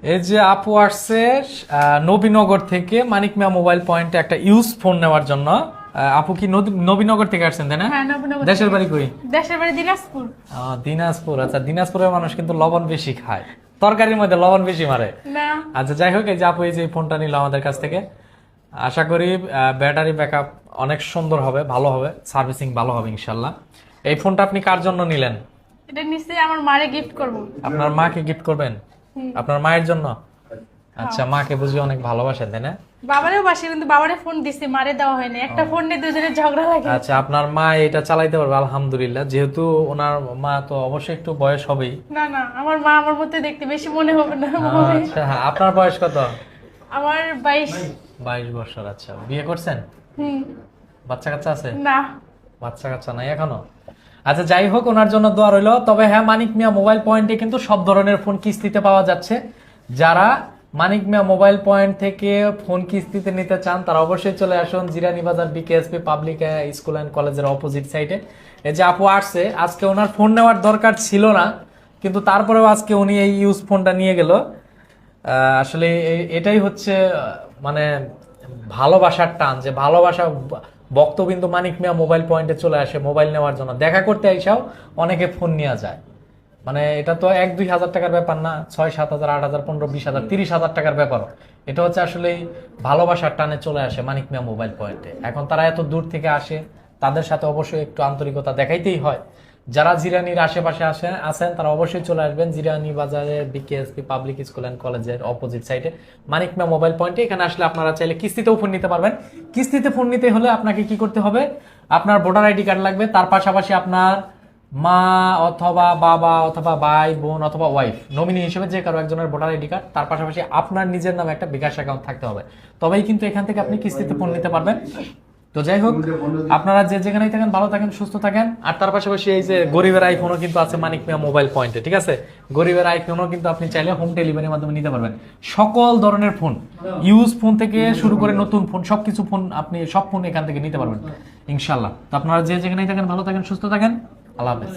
এই যে আপু আসছে নবীনগর থেকে মানিক মিয়া মোবাইল পয়েন্টে একটা ইউজ ফোন নেওয়ার জন্য। আপু কি নবীনগর থেকে আসছেন তাই না? হ্যাঁ, নবীনগর দেশের থেকে। বাড়ি কই? দেশের বাড়ি দিনাজপুর। দিনাজপুর। আচ্ছা, দিনাজপুরের মানুষ কিন্তু লবণ বেশি খায়, তরকারির মধ্যে লবণ বেশি মারে। না, আচ্ছা, যাই হোক, এই যে আপু এই যে ফোনটা নিল আমাদের কাছ থেকে, আশা করি ব্যাটারি ব্যাকআপ অনেক সুন্দর হবে, ভালো হবে, সার্ভিসিং ভালো হবে ইনশাল্লাহ। এই ফোনটা আপনি কার জন্য নিলেন? এটা নিশ্চয়ই আমার মারে গিফট করব। আপনার মাকে গিফট করবেন? আপনার মায়ের জন্য? আচ্ছা, মাকে বুঝি অনেক ভালোবাসেন তাই না? বাবারেও বাসে, কিন্তু বাবারে ফোন দিছি, মারে দেওয়া হয়নি। একটা ফোন নিয়ে দুজনের ঝগড়া লাগে। আচ্ছা, আপনার মা এটা চালাইতে পারবে আলহামদুলিল্লাহ, যেহেতু ওনার মা তো অবশ্যই একটু বয়স হবেই। না না, আমার মা আমার মতো দেখতে, বেশি মনে হবে না। আচ্ছা, হ্যাঁ, আপনার বয়স কত? আমার 22। 22 বছর। আচ্ছা, বিয়ে করছেন? হুম। বাচ্চা কাচ্চা আছে? না। বাচ্চা কাচ্চা নাই এখনো? আচ্ছা, যাই হোক, ওনার জন্য দোয়া রইল। তবে হ্যাঁ, মানিক মিয়া মোবাইল পয়েন্টে কিন্তু সব ধরনের ফোন কিস্তিতে পাওয়া যাচ্ছে। যারা মানিক মিয়া মোবাইল পয়েন্ট থেকে ফোন কিস্তিতে নিতে চান তারা অবশ্যই চলে আসুন জিরানী বাজার বিকেএসপি পাবলিক স্কুল অ্যান্ড কলেজের অপোজিট সাইডে। এই যে আপু আসছে, আজকে ওনার ফোন নেওয়ার দরকার ছিল না, কিন্তু তারপরেও আজকে উনি এই ইউজ ফোনটা নিয়ে গেল। আসলে এটাই হচ্ছে মানে ভালোবাসার টান, যে ভালোবাসা বক্তবিন্দু মানিক মিয়া মোবাইল পয়েন্টে চলে আসে মোবাইল নেওয়ার জন্য। দেখা করতে আইসাও অনেকে ফোন নিয়ে যায়। মানে এটা তো 1-2 হাজার টাকার ব্যাপার না, 6-7 হাজার, 8 হাজার, 15-20 হাজার, 30 হাজার টাকার ব্যাপার। এটা হচ্ছে আসলে ভালোবাসার টানে চলে আসে মানিক মিয়া মোবাইল পয়েন্টে। এখন তারা এত দূর থেকে আসে, তাদের সাথে অবশ্যই একটু আন্তরিকতা দেখাইতেই হয়। যারা জিরানির আশেপাশে আছেন তারা অবশ্যই চলে আসবেন জিরানি বাজারের বিকেএসপি পাবলিক স্কুল অ্যান্ড কলেজের অপোজিট সাইডে মানিক মিয়া মোবাইল পয়েন্টে। এখানে আসলে আপনারা চাইলে কিস্তিতেও ফোন নিতে পারবেন। কিস্তিতে ফোন নিতে হলে আপনাকে কি করতে হবে? আপনার ভোটার আইডি কার্ড লাগবে, তার পাশাপাশি আপনার মা অথবা বাবা অথবা ভাই বোন অথবা ওয়াইফ নমিনি হিসেবে যে কারো একজনের ভোটার আইডি কার্ড, তার পাশাপাশি আপনার নিজের নামে একটা বিকাশ অ্যাকাউন্ট থাকতে হবে। তবেই কিন্তু এখান থেকে আপনি কিস্তিতে ফোন নিতে পারবেন। তো যাই হোক, আপনারা যে যেখানেই থাকেন ভালো থাকেন, সুস্থ থাকেন। আর তার পাশাপাশি এই যে গরিবের আইফোনও কিন্তু আছে মানিক মিয়া মোবাইল পয়েন্টে, ঠিক আছে? গরিবের আইফোনও কিন্তু আপনি চাইলে হোম ডেলিভারির মাধ্যমে নিতে পারবেন। সকল ধরনের ফোন, ইউজ ফোন থেকে শুরু করে নতুন ফোন, সবকিছু ফোন আপনি সব ফোন এখান থেকে নিতে পারবেন ইনশাল্লাহ। তো আপনারা যে যেখানেই থাকেন ভালো থাকেন, সুস্থ থাকেন। আল্লাহ হাফেজ।